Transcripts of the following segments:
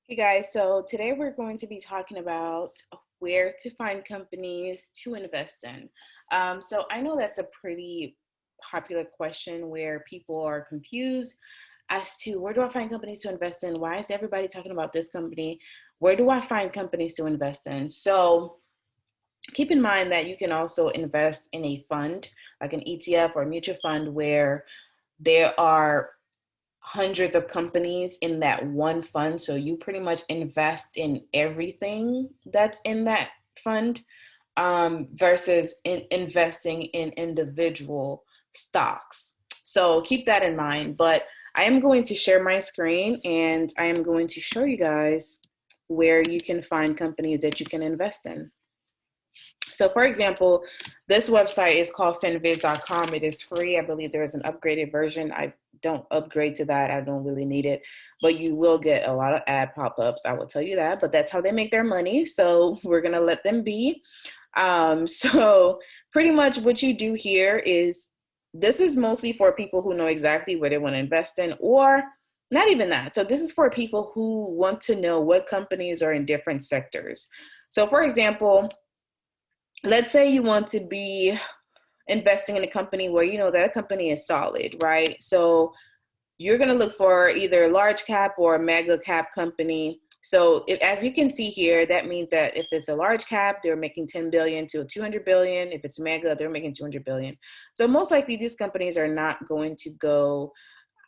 Hey guys, so today we're going to be talking about where to find companies to invest in. So I know that's a pretty popular question where people are confused as to where do I find companies to invest in? Why is everybody talking about this company? Where do I find companies to invest in? So keep in mind that you can also invest in a fund, like an ETF or a mutual fund, where there are hundreds of companies in that one fund. So you pretty much invest in everything that's in that fund versus investing in individual stocks. So keep that in mind. But I am going to share my screen and I am going to show you guys where you can find companies that you can invest in. So for example, this website is called Finviz.com. It is free. I believe there is an upgraded version. I don't upgrade to that. I don't really need it, but you will get a lot of ad pop-ups. I will tell you that, but that's how they make their money. So we're going to let them be. So pretty much what you do here is this is mostly for people who know exactly what they want to invest in, or not even that. So this is for people who want to know what companies are in different sectors. So for example, let's say you want to be investing in a company where you know that company is solid, right? So you're going to look for either a large cap or a mega cap company. So as you can see here, that means that if it's a large cap, they're making 10 billion to 200 billion. If it's mega, they're making 200 billion. So most likely these companies are not going to go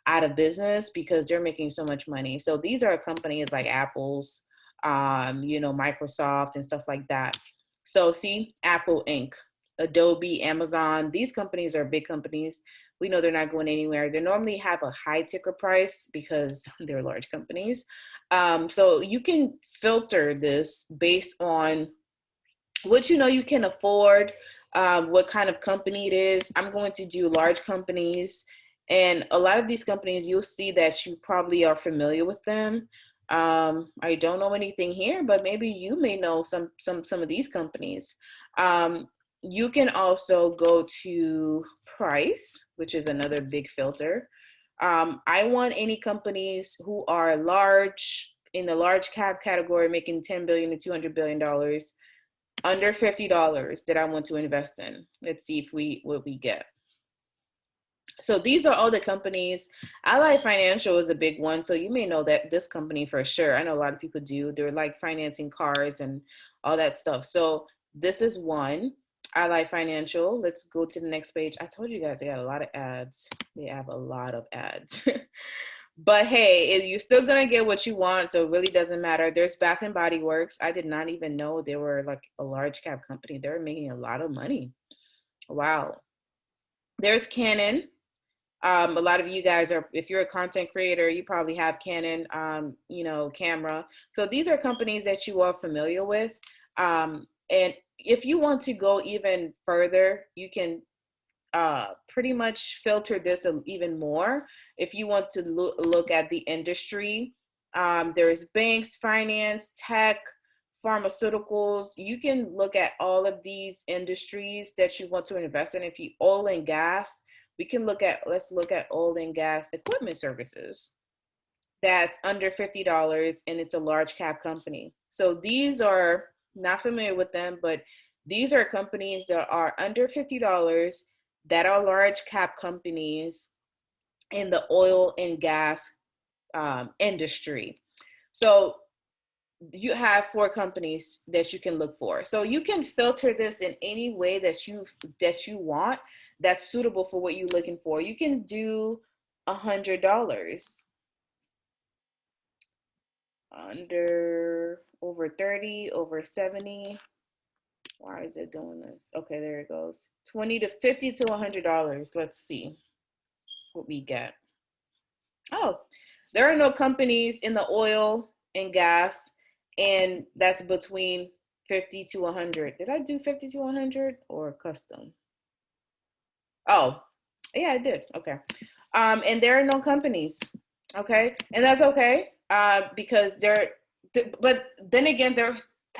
out of business because they're making so much money. So these are companies like Apple's, Microsoft and stuff like that. So see, Apple Inc., Adobe, Amazon, these companies are big companies. We know they're not going anywhere. They normally have a high ticker price because they're large companies. So you can filter this based on what you know you can afford, what kind of company it is. I'm going to do large companies, and a lot of these companies you'll see that you probably are familiar with them. I don't know anything here, but maybe you may know some of these companies. You can also go to price, which is another big filter. I want any companies who are large in the large cap category, making 10 billion to 200 billion dollars, under $50 that I want to invest in. Let's see if what we get. So these are all the companies. Ally Financial is a big one. So you may know that this company for sure. I know a lot of people do. They're like financing cars and all that stuff. So this is one, Ally Financial. Let's go to the next page. I told you guys they got a lot of ads. They have a lot of ads. But hey, you're still gonna get what you want, so it really doesn't matter. There's Bath and Body Works. I did not even know they were like a large cap company. They're making a lot of money. Wow. There's Canon. A lot of you guys are, if you're a content creator, you probably have Canon, camera. So these are companies that you are familiar with. And if you want to go even further, you can pretty much filter this even more. If you want to look at the industry, there's banks, finance, tech, pharmaceuticals. You can look at all of these industries that you want to invest in. If you oil and gas, let's look at oil and gas equipment services. That's under $50 and it's a large cap company. So these are, not familiar with them, but these are companies that are under $50 that are large cap companies in the oil and gas industry. So you have four companies that you can look for. So you can filter this in any way that you want that's suitable for what you're looking for. You can do $100 under, over 30, over 70. Why is it doing this? Okay, there it goes. 20 to 50 to $100. Let's see what we get. Oh, there are no companies in the oil and gas, and that's between 50 to 100. Did I do 50 to 100 or custom? Oh, yeah, I did. Okay. And there are no companies. Okay. And that's okay. Because but then again, there are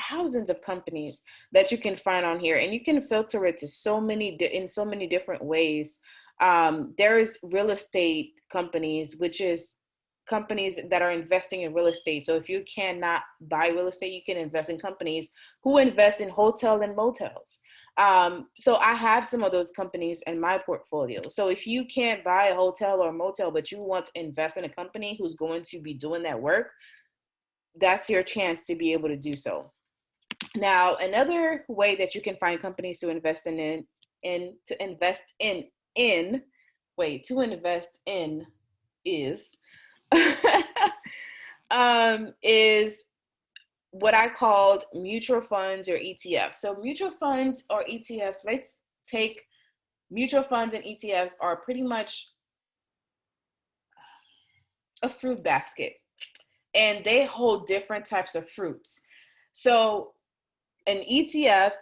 thousands of companies that you can find on here, and you can filter it to in so many different ways. There's real estate companies, which is companies that are investing in real estate. So if you cannot buy real estate, you can invest in companies who invest in hotel and motels. So I have some of those companies in my portfolio. So if you can't buy a hotel or motel, but you want to invest in a company who's going to be doing that work, that's your chance to be able to do so. Now, another way that you can find companies to invest in is is what I called mutual funds or ETFs. So mutual funds or ETFs, let's take mutual funds and ETFs are pretty much a fruit basket, and they hold different types of fruits. So an ETF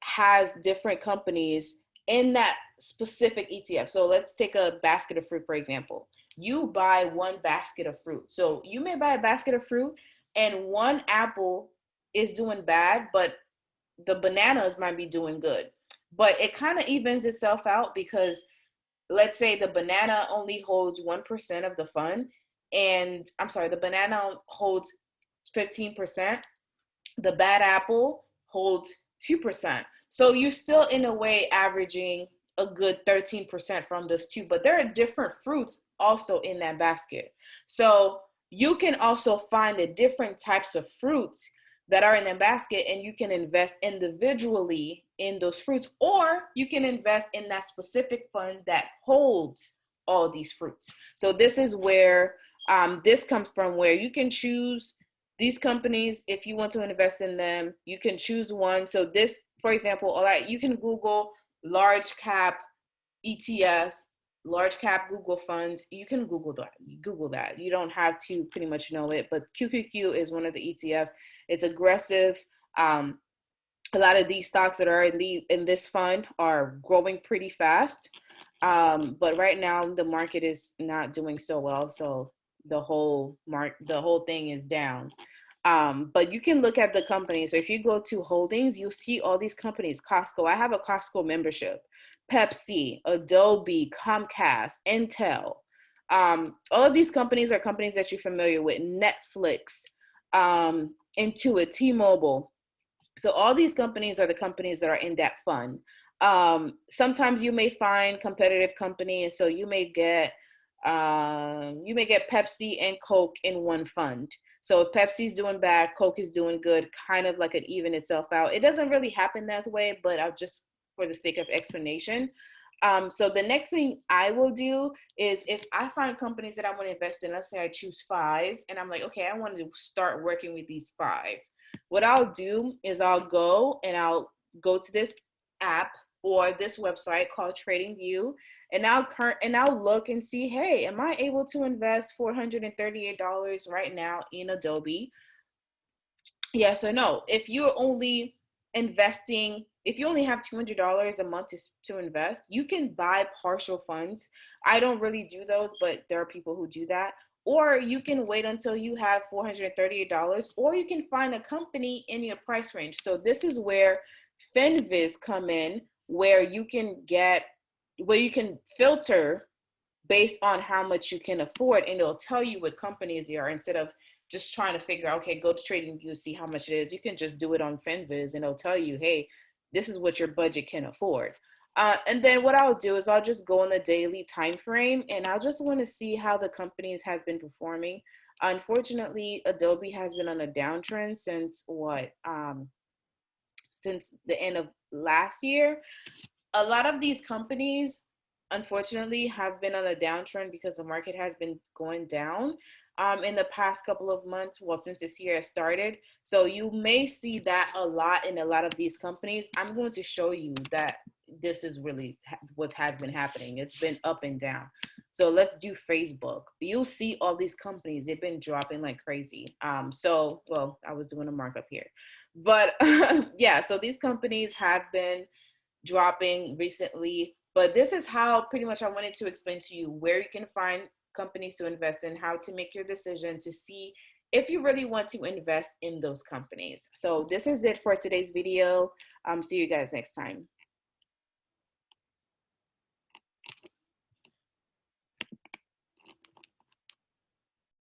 has different companies in that specific ETF. So let's take a basket of fruit, for example. You buy one basket of fruit. So you may buy a basket of fruit and one apple is doing bad, but the bananas might be doing good. But it kind of evens itself out because let's say the banana only holds 1% of the fund, and I'm sorry, the banana holds 15%. The bad apple holds 2%. So you're still in a way averaging a good 13% from those two, but there are different fruits also in that basket. So you can also find the different types of fruits that are in the basket, and you can invest individually in those fruits, or you can invest in that specific fund that holds all these fruits. So this is where this comes from, where you can choose these companies. If you want to invest in them, you can choose one. So this, for example, all right, you can Google large cap ETF, large cap Google funds. You can Google that. You don't have to pretty much know it, but QQQ is one of the ETFs. It's aggressive. A lot of these stocks that are in this fund are growing pretty fast. But right now the market is not doing so well. So the whole thing is down. But you can look at the company. So if you go to holdings, you'll see all these companies. Costco, I have a Costco membership. Pepsi, Adobe, Comcast, Intel. All of these companies are companies that you're familiar with. Netflix, Intuit, T-Mobile. So all these companies are the companies that are in that fund. Sometimes you may find competitive companies. So you may get Pepsi and Coke in one fund. So if Pepsi's doing bad, Coke is doing good, kind of like it even itself out. It doesn't really happen that way, but I'll just, for the sake of explanation. So the next thing I will do is, if I find companies that I want to invest in, let's say I choose 5, and I'm like, okay, I want to start working with these 5. What I'll do is I'll go to this app or this website called TradingView, and I'll look and see, hey, am I able to invest $438 right now in Adobe? Yes or no. If you're only investing, if you only have $200 a month to invest, you can buy partial funds. I don't really do those, but there are people who do that. Or you can wait until you have $438, or you can find a company in your price range. So this is where Finviz come in, where you can filter based on how much you can afford, and it'll tell you what companies they are, instead of just trying to figure out, okay, go to TradingView, see how much it is. You can just do it on Finviz, and it'll tell you, hey, this is what your budget can afford. And then what I'll do is I'll just go on the daily time frame, and I'll just want to see how the companies has been performing. Unfortunately, Adobe has been on a downtrend since since the end of last year. A lot of these companies, unfortunately, have been on a downtrend because the market has been going down in the past couple of months, well, since this year has started. So you may see that a lot in a lot of these companies. I'm going to show you that this is really what has been happening. It's been up and down. So let's do Facebook. You'll see all these companies, they've been dropping like crazy. Well, I was doing a markup here. But yeah, so these companies have been dropping recently, but this is how pretty much I wanted to explain to you where you can find companies to invest in, how to make your decision to see if you really want to invest in those companies. So this is it for today's video. See you guys next time.